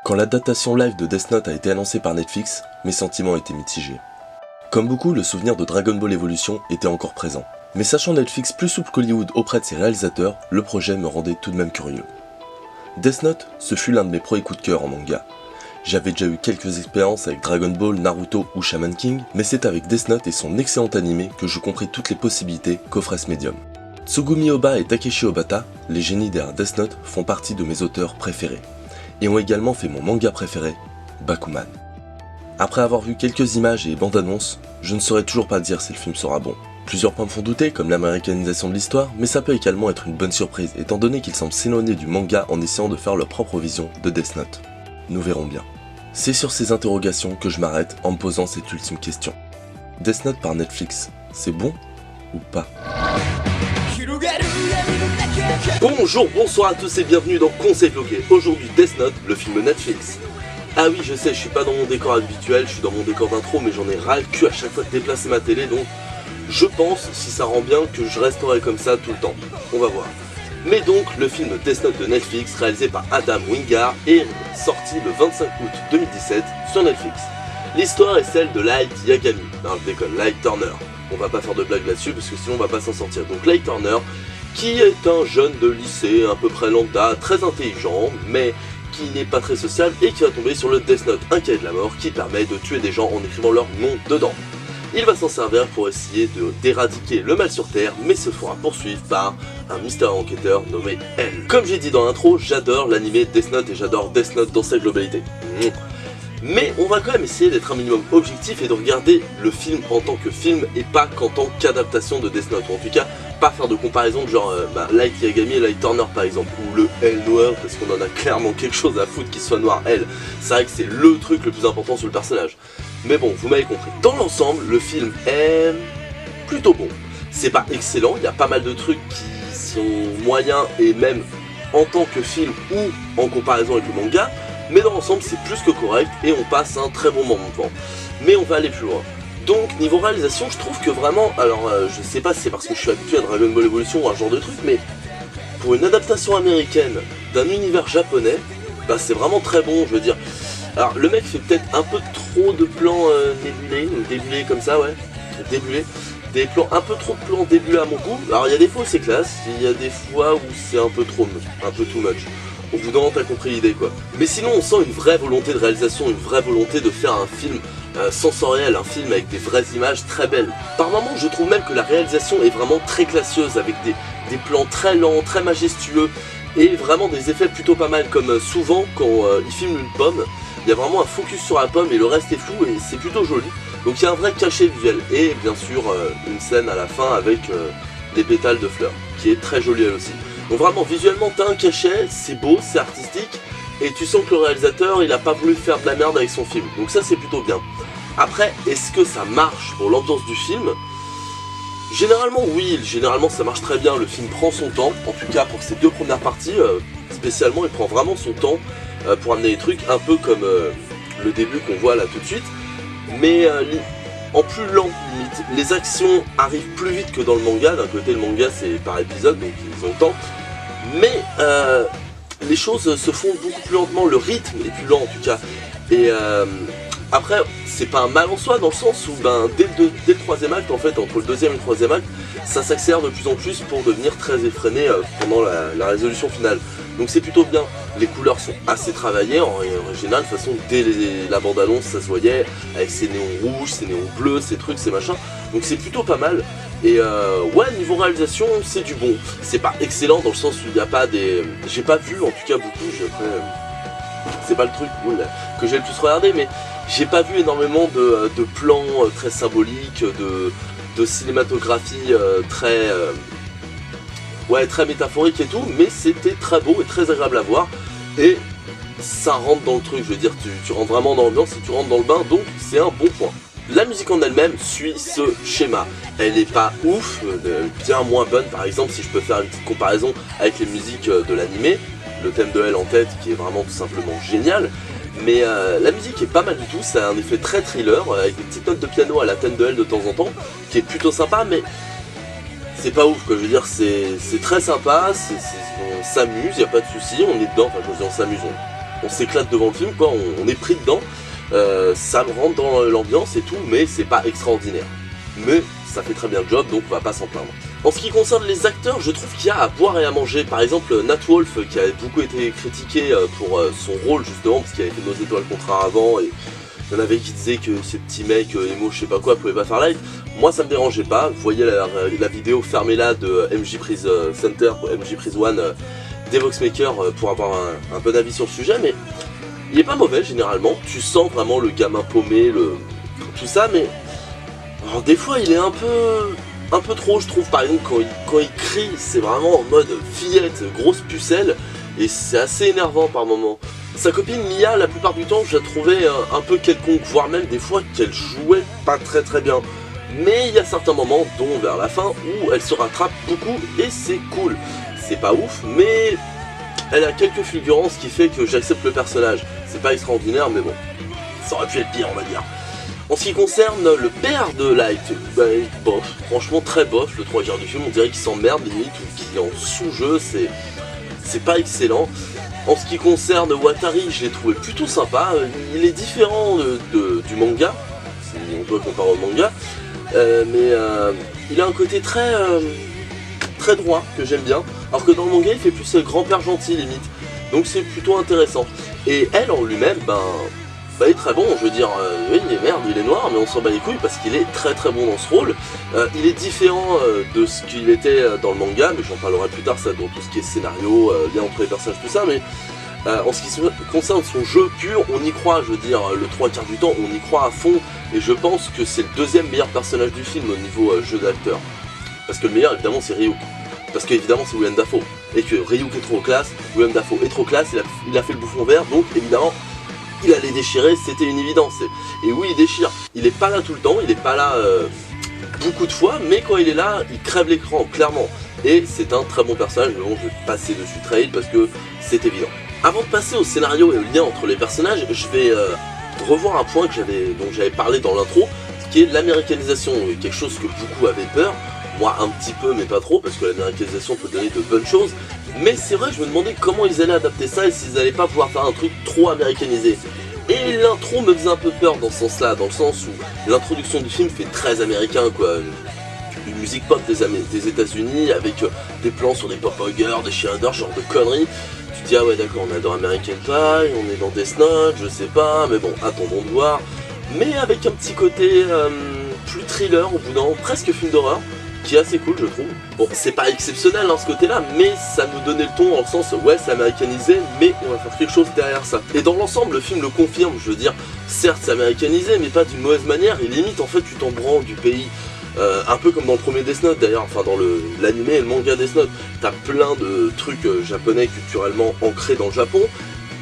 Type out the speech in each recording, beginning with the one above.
Quand l'adaptation live de Death Note a été annoncée par Netflix, mes sentiments étaient mitigés. Comme beaucoup, le souvenir de Dragon Ball Evolution était encore présent. Mais sachant Netflix plus souple qu'Hollywood auprès de ses réalisateurs, le projet me rendait tout de même curieux. Death Note, ce fut l'un de mes premiers coups de cœur en manga. J'avais déjà eu quelques expériences avec Dragon Ball, Naruto ou Shaman King, mais c'est avec Death Note et son excellent animé que je compris toutes les possibilités qu'offrait ce médium. Tsugumi Ohba et Takeshi Obata, les génies derrière Death Note, font partie de mes auteurs préférés, et ont également fait mon manga préféré, Bakuman. Après avoir vu quelques images et bandes annonces, je ne saurais toujours pas dire si le film sera bon. Plusieurs points me font douter, comme l'américanisation de l'histoire, mais ça peut également être une bonne surprise, étant donné qu'ils semblent s'éloigner du manga en essayant de faire leur propre vision de Death Note. Nous verrons bien. C'est sur ces interrogations que je m'arrête en me posant cette ultime question. Death Note par Netflix, c'est bon ou pas? Bonjour, bonsoir à tous et bienvenue dans Conseil Bloqué. Aujourd'hui Death Note, le film Netflix. Ah oui, je sais, je suis pas dans mon décor habituel, je suis dans mon décor d'intro, mais j'en ai ras le cul à chaque fois de déplacer ma télé, donc je pense, si ça rend bien, que je resterai comme ça tout le temps. On va voir. Mais donc, le film Death Note de Netflix, réalisé par Adam Wingard, est sorti le 25 août 2017 sur Netflix. L'histoire est celle de Light Yagami, non je déconne, Light Turner. On va pas faire de blague là-dessus parce que sinon on va pas s'en sortir. Donc Light Turner, qui est un jeune de lycée à peu près lambda, très intelligent, mais qui n'est pas très social et qui va tomber sur le Death Note, un cahier de la mort qui permet de tuer des gens en écrivant leur nom dedans. Il va s'en servir pour essayer d'éradiquer le mal sur Terre, mais se fera poursuivre par un mystérieux enquêteur nommé L. Comme j'ai dit dans l'intro, j'adore l'animé Death Note et j'adore Death Note dans sa globalité. Mais on va quand même essayer d'être un minimum objectif et de regarder le film en tant que film et pas qu'en tant qu'adaptation de Death Note. Ou en tout cas, pas faire de comparaison de genre Light Yagami et Light Turner par exemple, ou le L noir, parce qu'on en a clairement quelque chose à foutre qu'il soit noir L. C'est vrai que c'est le truc le plus important sur le personnage. Mais bon, vous m'avez compris. Dans l'ensemble, le film est plutôt bon. C'est pas excellent, il y a pas mal de trucs qui sont moyens et même en tant que film ou en comparaison avec le manga. Mais dans l'ensemble, c'est plus que correct et on passe un très bon moment devant. Mais on va aller plus loin. Donc, niveau réalisation, je trouve que vraiment, alors je sais pas si c'est parce que je suis habitué à Dragon Ball Evolution ou un genre de truc, mais pour une adaptation américaine d'un univers japonais, bah c'est vraiment très bon, je veux dire. Alors, le mec fait peut-être un peu trop de plans débulés comme ça, ouais, débulés. Des plans, un peu trop de plans débulés à mon goût. Alors, il y a des fois où c'est classe, il y a des fois où c'est un peu trop, un peu too much. Au bout d'un moment, t'as compris l'idée, quoi. Mais sinon, on sent une vraie volonté de réalisation, une vraie volonté de faire un film sensoriel, un film avec des vraies images très belles. Par moments, je trouve même que la réalisation est vraiment très classieuse, avec des plans très lents, très majestueux, et vraiment des effets plutôt pas mal, comme souvent, quand il filme une pomme, il y a vraiment un focus sur la pomme et le reste est flou, et c'est plutôt joli. Donc il y a un vrai cachet visuel, et bien sûr, une scène à la fin avec des pétales de fleurs, qui est très jolie elle aussi. Donc vraiment, visuellement, t'as un cachet, c'est beau, c'est artistique, et tu sens que le réalisateur, il a pas voulu faire de la merde avec son film. Donc ça, c'est plutôt bien. Après, est-ce que ça marche pour l'ambiance du film? Généralement, oui, généralement ça marche très bien. Le film prend son temps, en tout cas pour ses deux premières parties, spécialement, il prend vraiment son temps pour amener les trucs, un peu comme le début qu'on voit là tout de suite. Mais en plus lent limite, les actions arrivent plus vite que dans le manga. D'un côté le manga c'est par épisode donc ils ont le temps, mais les choses se font beaucoup plus lentement, le rythme est plus lent en tout cas, et après c'est pas un mal en soi dans le sens où dès le troisième acte en fait, entre le deuxième et le troisième acte, ça s'accélère de plus en plus pour devenir très effréné pendant la résolution finale. Donc c'est plutôt bien, les couleurs sont assez travaillées en original, de toute façon dès la bande-annonce ça se voyait, avec ses néons rouges, ses néons bleus, ces trucs, ces machins, donc c'est plutôt pas mal. Et ouais, niveau réalisation c'est du bon, c'est pas excellent dans le sens où il n'y a pas des... J'ai pas vu en tout cas beaucoup, c'est pas le truc que j'ai le plus regardé, mais j'ai pas vu énormément de plans très symboliques, de cinématographie très... ouais, très métaphorique et tout, mais c'était très beau et très agréable à voir, et ça rentre dans le truc, je veux dire, tu rentres vraiment dans l'ambiance et tu rentres dans le bain, donc c'est un bon point. La musique en elle-même suit ce schéma, elle est pas ouf, bien moins bonne par exemple, si je peux faire une petite comparaison avec les musiques de l'animé, le thème de L en tête qui est vraiment tout simplement génial, mais la musique est pas mal du tout, ça a un effet très thriller, avec des petites notes de piano à la thème de L de temps en temps, qui est plutôt sympa, mais c'est pas ouf quoi, je veux dire, c'est très sympa, on s'amuse, y a pas de souci, on est dedans, enfin je veux dire on s'amuse, on s'éclate devant le film, quoi, on est pris dedans, ça me rentre dans l'ambiance et tout, mais c'est pas extraordinaire. Mais ça fait très bien le job, donc on va pas s'en plaindre. En ce qui concerne les acteurs, je trouve qu'il y a à boire et à manger. Par exemple, Nat Wolff, qui a beaucoup été critiqué pour son rôle justement, parce qu'il avait fait Nos étoiles contre un avant, et il y en avait qui disaient que ces petits mecs émo je sais pas quoi pouvaient pas faire live. Moi ça me dérangeait pas, vous voyez la vidéo fermez-la de MJ Prise Center, MJ Prise One, des Voxmakers pour avoir un bon avis sur le sujet, mais il est pas mauvais généralement, tu sens vraiment le gamin paumé, tout ça, mais alors, des fois il est un peu trop, je trouve. Par exemple quand il crie, c'est vraiment en mode fillette, grosse pucelle, et c'est assez énervant par moments. Sa copine Mia, la plupart du temps, je la trouvais un peu quelconque, voire même des fois qu'elle jouait pas très bien. Mais il y a certains moments, dont vers la fin, où elle se rattrape beaucoup et c'est cool. C'est pas ouf, mais elle a quelques fulgurances qui fait que j'accepte le personnage. C'est pas extraordinaire, mais bon, ça aurait pu être pire, on va dire. En ce qui concerne le père de Light, bof, franchement très bof, le 3 quarts du film, on dirait qu'il s'emmerde limite, ou qu'il est en sous-jeu, c'est pas excellent. En ce qui concerne Watari, je l'ai trouvé plutôt sympa, il est différent du manga, si on doit comparer au manga, mais il a un côté très droit, que j'aime bien, alors que dans le manga il fait plus grand-père gentil limite, donc c'est plutôt intéressant. Et elle en lui-même, il est très bon, je veux dire, oui, il est noir, mais on s'en bat les couilles parce qu'il est très bon dans ce rôle. Il est différent de ce qu'il était dans le manga, mais j'en parlerai plus tard, ça, dans tout ce qui est scénario, lien entre les personnages, tout ça, mais en ce qui concerne son jeu pur, on y croit, je veux dire, le 3 quarts du temps, on y croit à fond, et je pense que c'est le deuxième meilleur personnage du film au niveau jeu d'acteur. Parce que le meilleur, évidemment, c'est Ryuk. Parce qu'évidemment, c'est Willem Dafoe. Et que Ryuk est trop classe, Willem Dafoe est trop classe, il a fait le bouffon vert, donc évidemment, il allait déchirer, c'était une évidence. Et oui, il déchire. Il est pas là tout le temps, il est pas là beaucoup de fois, mais quand il est là, il crève l'écran, clairement. Et c'est un très bon personnage, mais bon, je vais passer dessus très vite parce que c'est évident. Avant de passer au scénario et au lien entre les personnages, je vais revoir un point dont j'avais parlé dans l'intro, qui est l'américanisation, quelque chose que beaucoup avaient peur. Moi un petit peu mais pas trop, parce que l'américanisation peut donner de bonnes choses, mais c'est vrai, je me demandais comment ils allaient adapter ça et s'ils allaient pas pouvoir faire un truc trop américanisé. Et l'intro me faisait un peu peur dans ce sens-là, dans le sens où l'introduction du film fait très américain, quoi. Une musique pop des États-Unis avec des plans sur des pop-huggers, des cheerleaders, genre de conneries. Tu te dis ah ouais d'accord, on adore American Pie, on est dans Death Note, je sais pas, mais bon, attendons de voir. Mais avec un petit côté plus thriller au bout d'un moment, presque film d'horreur, qui est assez cool je trouve. Bon, c'est pas exceptionnel dans ce côté-là, mais ça nous donnait le ton dans le sens, ouais c'est américanisé, mais on va faire quelque chose derrière ça. Et dans l'ensemble, le film le confirme, je veux dire, certes c'est américanisé, mais pas d'une mauvaise manière, et limite en fait tu t'en branles du pays. Un peu comme dans le premier Death Note d'ailleurs, enfin dans l'animé et le manga Death Note, t'as plein de trucs japonais culturellement ancrés dans le Japon,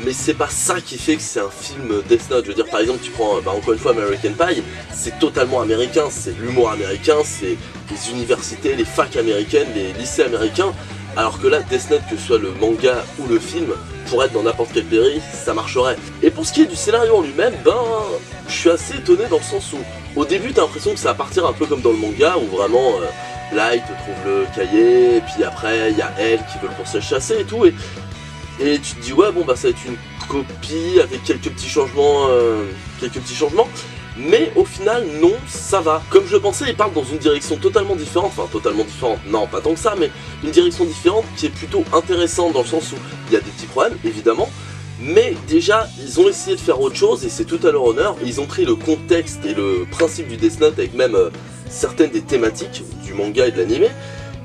mais c'est pas ça qui fait que c'est un film Death Note. Je veux dire, par exemple, tu prends encore une fois American Pie, c'est totalement américain, c'est l'humour américain, c'est les universités, les facs américaines, les lycées américains, alors que là, Death Note, que ce soit le manga ou le film, pour être dans n'importe quel pays, ça marcherait. Et pour ce qui est du scénario en lui-même, je suis assez étonné dans le sens où, au début, t'as l'impression que ça va partir un peu comme dans le manga, où vraiment, Light trouve le cahier, et puis après, il y a elle qui veut le poursuivre chasser et tout, et tu te dis ouais bon ça va être une copie avec quelques petits changements, mais au final non, ça va. Comme je le pensais, il part dans une direction totalement différente, non pas tant que ça, mais une direction différente qui est plutôt intéressante dans le sens où il y a des petits problèmes évidemment, mais déjà ils ont essayé de faire autre chose et c'est tout à leur honneur. Ils ont pris le contexte et le principe du Death Note avec même certaines des thématiques du manga et de l'anime,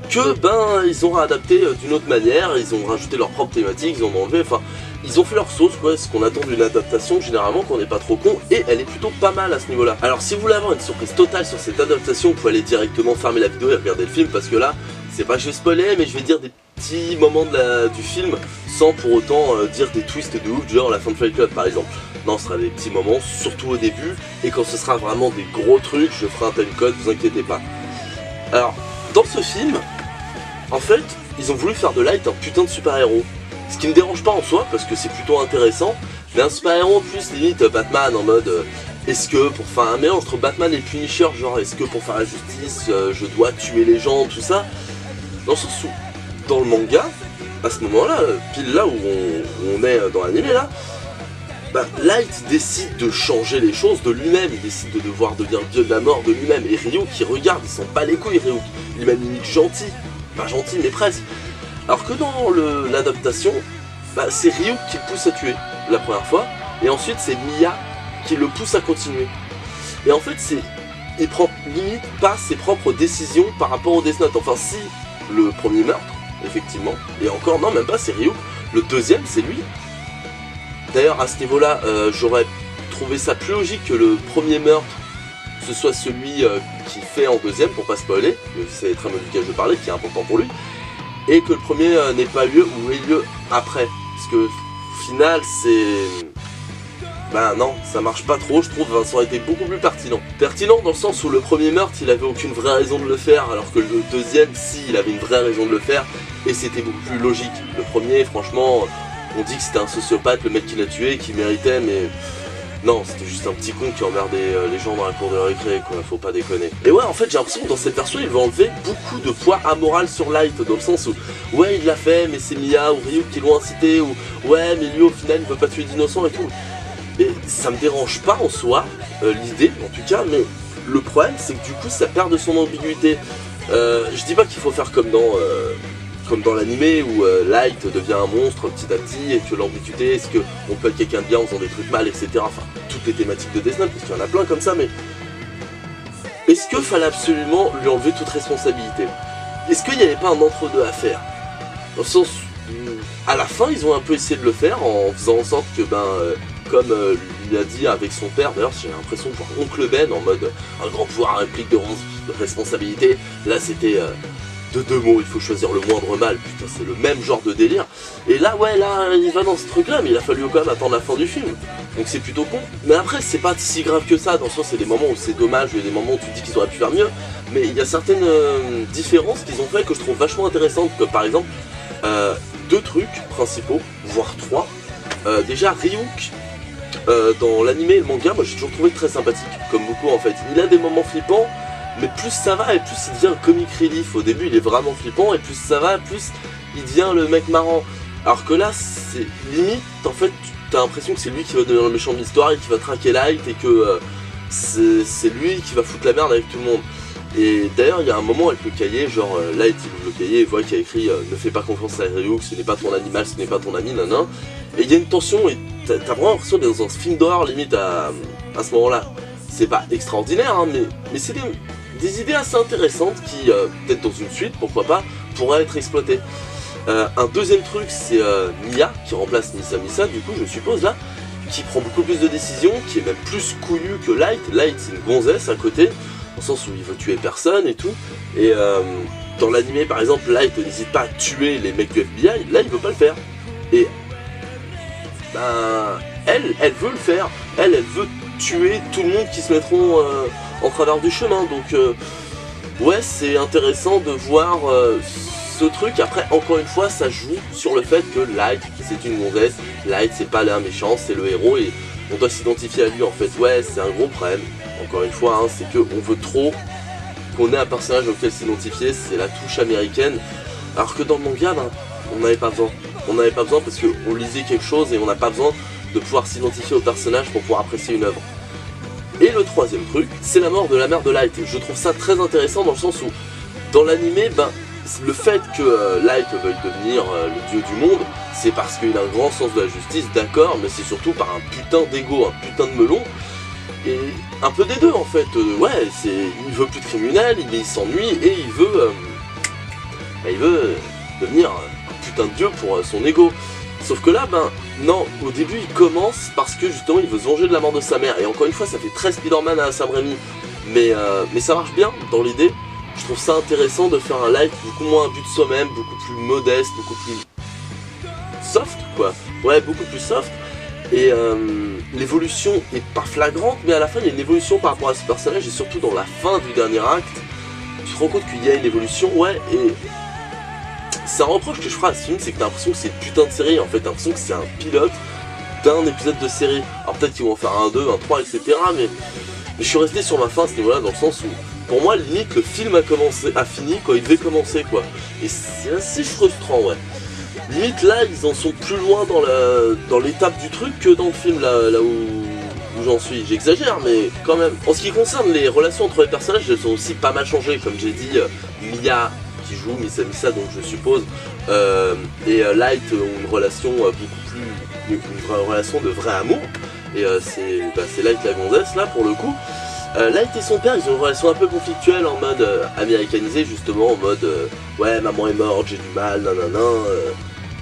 que ils ont réadapté d'une autre manière, ils ont rajouté leurs propres thématiques, ils ont enlevé, enfin ils ont fait leur sauce quoi, ce qu'on attend d'une adaptation généralement qu'on n'est pas trop con, et elle est plutôt pas mal à ce niveau là. Alors si vous voulez avoir une surprise totale sur cette adaptation, vous pouvez aller directement fermer la vidéo et regarder le film, parce que là, c'est pas que je vais spoiler, mais je vais dire des petits moments du film, sans pour autant dire des twists de ouf, genre la fin de Fight Club par exemple. Non, ce sera des petits moments, surtout au début, et quand ce sera vraiment des gros trucs, je ferai un timecode, vous inquiétez pas. Alors, dans ce film, en fait, ils ont voulu faire de Light un putain de super-héros. Ce qui me dérange pas en soi, parce que c'est plutôt intéressant, mais un super-héros plus limite Batman en mode est-ce que pour faire un mélange entre Batman et Punisher, genre est-ce que pour faire la justice, je dois tuer les gens, tout ça. Dans le sens où, dans le manga, à ce moment-là, pile là où on est dans l'anime là, Light décide de changer les choses de lui-même, il décide de devoir devenir dieu de la mort de lui-même, et Ryuk qui regarde, il s'en bat les couilles Ryuk, il est même limite gentil, pas gentil mais presque. Alors que dans l'adaptation, c'est Ryuk qui le pousse à tuer la première fois, et ensuite c'est Miya qui le pousse à continuer. Et en fait il prend limite pas ses propres décisions par rapport au Death Note, enfin si le premier meurtre, effectivement, et encore non même pas c'est Ryuk, le deuxième c'est lui. D'ailleurs à ce niveau-là, j'aurais trouvé ça plus logique que le premier meurtre, ce soit celui qui fait en deuxième, pour pas spoiler, c'est très mal duquel je parlais, qui est important pour lui, et que le premier n'ait pas lieu ou ait lieu après. Parce que au final c'est... non, ça marche pas trop, je trouve, ça aurait été beaucoup plus pertinent. Pertinent dans le sens où le premier meurtre, il avait aucune vraie raison de le faire, alors que le deuxième, si, il avait une vraie raison de le faire, et c'était beaucoup plus logique. Le premier, franchement... On dit que c'était un sociopathe, le mec qui l'a tué, qui méritait, mais non, c'était juste un petit con qui emmerdait les gens dans la cour de récré, quoi, faut pas déconner. Et ouais, en fait, j'ai l'impression que dans cette version, il va enlever beaucoup de poids amoral sur Light, dans le sens où, ouais, il l'a fait, mais c'est Miya ou Ryuk qui l'ont incité, ou ouais, mais lui, au final, il veut pas tuer d'innocents et tout. Et ça me dérange pas en soi, l'idée, en tout cas, mais le problème, c'est que du coup, ça perd de son ambiguïté. Je dis pas qu'il faut faire comme dans l'animé où Light devient un monstre petit à petit et que l'ambiguïté, est-ce qu'on peut être quelqu'un de bien en faisant des trucs mal, etc. Enfin, toutes les thématiques de Death Note, parce qu'il y en a plein comme ça, mais... Est-ce qu'il fallait absolument lui enlever toute responsabilité? Est-ce qu'il n'y avait pas un entre-deux à faire? Dans le sens où, à la fin, ils ont un peu essayé de le faire en faisant en sorte que, comme il a dit avec son père, d'ailleurs j'ai l'impression de voir Oncle Ben en mode un grand pouvoir implique de responsabilité, là c'était... de deux mots, il faut choisir le moindre mal, putain c'est le même genre de délire. Et là ouais, là il va dans ce truc là, mais il a fallu quand même attendre la fin du film, donc c'est plutôt con. Mais après c'est pas si grave que ça, dans le sens c'est des moments où c'est dommage, il y a des moments où tu te dis qu'ils auraient pu faire mieux, mais il y a certaines différences qu'ils ont fait que je trouve vachement intéressantes, comme par exemple deux trucs principaux, voire trois. Déjà Ryuk, dans l'anime et le manga, moi j'ai toujours trouvé très sympathique, comme beaucoup en fait. Il a des moments flippants, mais plus ça va et plus il devient un comic relief. Au début il est vraiment flippant et plus ça va, plus il devient le mec marrant. Alors que là c'est limite, en fait t'as l'impression que c'est lui qui va devenir le méchant de l'histoire et qui va traquer Light et que c'est lui qui va foutre la merde avec tout le monde. Et d'ailleurs il y a un moment avec le cahier, genre Light il ouvre le cahier et voit qu'il y a écrit ne fais pas confiance à Ryuk, ce n'est pas ton animal, ce n'est pas ton ami, nanan. Et il y a une tension et t'as vraiment l'impression d'être dans un film d'horreur limite à ce moment là. C'est pas extraordinaire hein, mais c'est des idées assez intéressantes qui, peut-être dans une suite, pourquoi pas, pourraient être exploitées. Un deuxième truc, c'est Miya, qui remplace Misa, du coup, je suppose, là, qui prend beaucoup plus de décisions, qui est même plus couillu que Light. Light, c'est une gonzesse à côté, dans le sens où il veut tuer personne et tout. Et dans l'animé, par exemple, Light n'hésite pas à tuer les mecs du FBI, là, il veut pas le faire. Et, elle veut le faire, elle veut tuer tout le monde qui se mettront en travers du chemin, donc ouais c'est intéressant de voir ce truc. Après encore une fois ça joue sur le fait que Light c'est une gonzesse, Light c'est pas l'un méchant, c'est le héros et on doit s'identifier à lui en fait. Ouais c'est un gros problème, encore une fois hein, c'est qu'on veut trop qu'on ait un personnage auquel s'identifier, c'est la touche américaine, alors que dans le manga on n'avait pas besoin. On n'avait pas besoin parce qu'on lisait quelque chose et on n'a pas besoin de pouvoir s'identifier au personnage pour pouvoir apprécier une œuvre. Et le troisième truc, c'est la mort de la mère de Light. Je trouve ça très intéressant dans le sens où, dans l'animé, le fait que Light veuille devenir le dieu du monde, c'est parce qu'il a un grand sens de la justice, d'accord, mais c'est surtout par un putain d'ego, un putain de melon, et un peu des deux en fait. Ouais, il veut plus de criminels, il s'ennuie, et il veut devenir un putain de dieu pour son ego. Sauf que là, non, au début il commence parce que justement il veut se venger de la mort de sa mère. Et encore une fois, ça fait très Spider-Man à Sam Raimi. Mais ça marche bien dans l'idée. Je trouve ça intéressant de faire un Light beaucoup moins but de soi-même, beaucoup plus modeste, beaucoup plus soft, quoi. Ouais, beaucoup plus soft. Et l'évolution est pas flagrante, mais à la fin il y a une évolution par rapport à ce personnage. Et surtout dans la fin du dernier acte, tu te rends compte qu'il y a une évolution, ouais, et... C'est un reproche que je ferai à ce film, c'est que t'as l'impression que c'est une putain de série, en fait, t'as l'impression que c'est un pilote d'un épisode de série. Alors peut-être qu'ils vont en faire un 2, un 3, etc. Mais je suis resté sur ma fin à ce niveau-là, dans le sens où, pour moi, limite, le film a fini quand il devait commencer, quoi. Et c'est assez frustrant, ouais. Limite là ils en sont plus loin dans l'étape du truc que dans le film là où j'en suis. J'exagère mais quand même. En ce qui concerne les relations entre les personnages, elles ont aussi pas mal changé. Comme j'ai dit, Mia qui joue Misa donc je suppose, et Light ont une relation beaucoup plus... une relation de vrai amour. Et c'est Light la gonzesse là pour le coup. Light et son père ils ont une relation un peu conflictuelle en mode américanisé justement, en mode ouais maman est morte, j'ai du mal, nanana,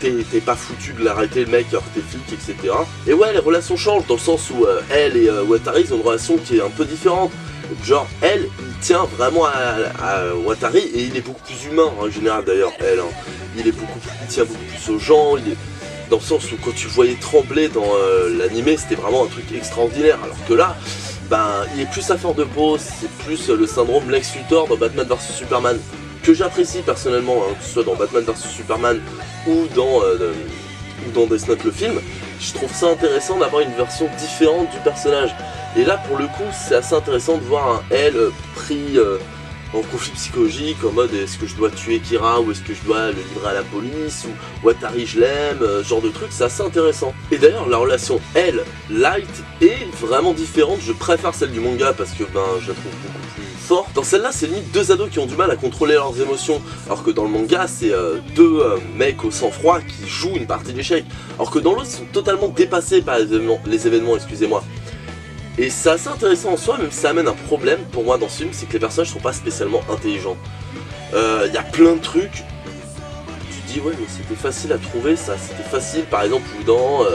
t'es pas foutu de l'arrêter le mec alors que t'es flic, etc. Et ouais les relations changent dans le sens où elle et Watari ils ont une relation qui est un peu différente. Genre elle il tient vraiment à Watari et il est beaucoup plus humain en général d'ailleurs elle hein. Il tient beaucoup plus aux gens, il est dans le sens où quand tu le voyais trembler dans l'animé c'était vraiment un truc extraordinaire, alors que là ben, il est plus à faire de peau, c'est plus le syndrome Lex Luthor dans Batman vs Superman, que j'apprécie personnellement, hein, que ce soit dans Batman vs Superman ou dans Death Note le film. Je trouve ça intéressant d'avoir une version différente du personnage. Et là pour le coup c'est assez intéressant de voir un L pris en conflit psychologique, en mode est-ce que je dois tuer Kira ou est-ce que je dois le livrer à la police, ou Watari je l'aime, ce genre de truc, c'est assez intéressant. Et d'ailleurs la relation Light est vraiment différente, je préfère celle du manga parce que ben je la trouve beaucoup plus forte. Dans celle-là c'est limite deux ados qui ont du mal à contrôler leurs émotions, alors que dans le manga c'est deux mecs au sang-froid qui jouent une partie d'échecs, alors que dans l'autre ils sont totalement dépassés par les événements, excusez-moi. Et c'est assez intéressant en soi, même si ça amène un problème pour moi dans ce film, c'est que les personnages sont pas spécialement intelligents. Y a plein de trucs, tu te dis ouais mais c'était facile à trouver ça, c'était facile par exemple ou dans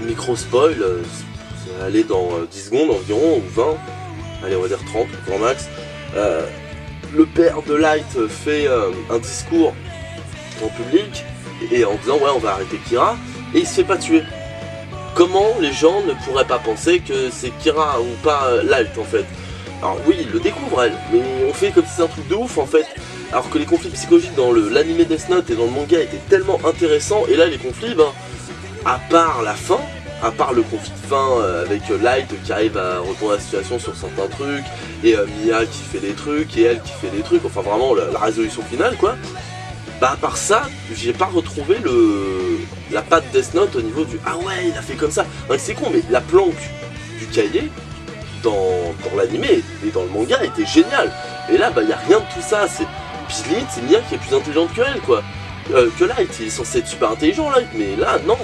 micro spoil, c'est aller dans 10 secondes environ, ou 20, allez on va dire 30 grand max, le père de Light fait un discours en public, et en disant ouais on va arrêter Kira, et il se fait pas tuer. Comment les gens ne pourraient pas penser que c'est Kira ou pas Light en fait? Alors oui, ils le découvrent elle, mais on fait comme si c'est un truc de ouf en fait. Alors que les conflits psychologiques dans l'anime Death Note et dans le manga étaient tellement intéressants, et là les conflits, ben, à part la fin, à part le conflit de fin avec Light qui arrive à retourner la situation sur certains trucs, et Mia qui fait des trucs, et elle qui fait des trucs, enfin vraiment la résolution finale quoi. Bah à part ça, j'ai pas retrouvé la patte Death Note au niveau du ah ouais il a fait comme ça. C'est con mais la planque du cahier dans l'animé et dans le manga était géniale. Et là bah y a rien de tout ça, c'est limite c'est Mia qui est plus intelligente que elle quoi. Que Light, il est censé être super intelligent Light, mais là non.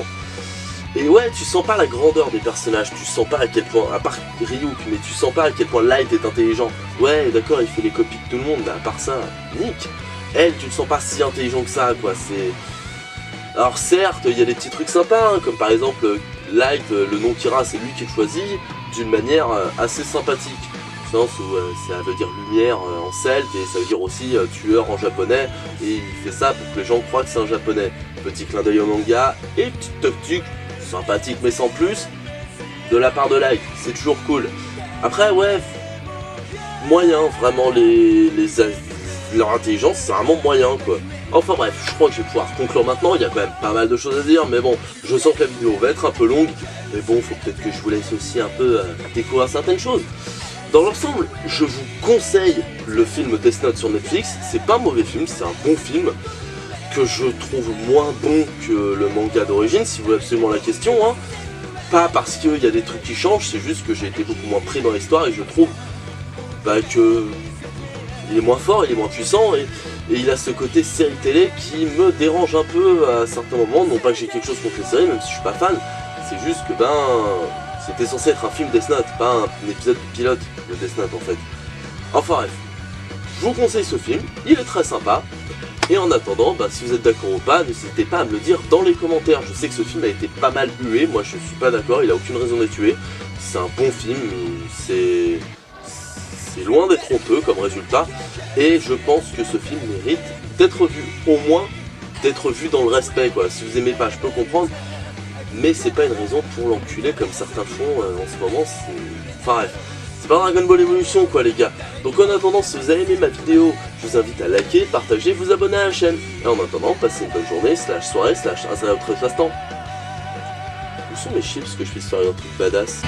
Et ouais tu sens pas la grandeur des personnages, tu sens pas à quel point, à part Ryuk, mais tu sens pas à quel point Light est intelligent. Ouais d'accord il fait les copies de tout le monde, mais à part ça, nique. Elle, tu ne sens pas si intelligent que ça, quoi, c'est... Alors certes, il y a des petits trucs sympas, hein, comme par exemple, Light, le nom Kira, c'est lui qui le choisit, d'une manière assez sympathique. Au sens où ça veut dire lumière en celte, et ça veut dire aussi tueur en japonais, et il fait ça pour que les gens croient que c'est un japonais. Petit clin d'œil au manga, et petite tactique, sympathique mais sans plus, de la part de Light, c'est toujours cool. Après, ouais, moyen, vraiment, leur intelligence c'est vraiment moyen quoi. Enfin bref, je crois que je vais pouvoir conclure maintenant, il y a quand même pas mal de choses à dire, mais bon, je sens que la vidéo va être un peu longue, mais bon, faut peut-être que je vous laisse aussi un peu découvrir certaines choses. Dans l'ensemble, je vous conseille le film Death Note sur Netflix, c'est pas un mauvais film, c'est un bon film, que je trouve moins bon que le manga d'origine, si vous voulez absolument la question, hein. Pas parce qu'il y a des trucs qui changent, c'est juste que j'ai été beaucoup moins pris dans l'histoire et je trouve bah, que... il est moins fort, il est moins puissant et il a ce côté série télé qui me dérange un peu à certains moments. Non pas que j'ai quelque chose contre les séries, même si je suis pas fan, c'est juste que ben c'était censé être un film Death Note, pas un épisode pilote de Death Note en fait. Enfin bref, je vous conseille ce film, il est très sympa. Et en attendant, bah, si vous êtes d'accord ou pas, n'hésitez pas à me le dire dans les commentaires. Je sais que ce film a été pas mal hué, moi je suis pas d'accord, il a aucune raison d'être hué. C'est un bon film, c'est loin d'être honteux comme résultat, et je pense que ce film mérite d'être vu, au moins d'être vu dans le respect quoi. Si vous aimez pas, je peux comprendre, mais c'est pas une raison pour l'enculer comme certains font en ce moment, enfin bref, c'est pas Dragon Ball Evolution quoi les gars. Donc en attendant, si vous avez aimé ma vidéo, je vous invite à liker, partager, vous abonner à la chaîne, et en attendant, passez une bonne journée, /soirée, un autre passe-temps. Où sont mes chips que je puisse faire un truc badass?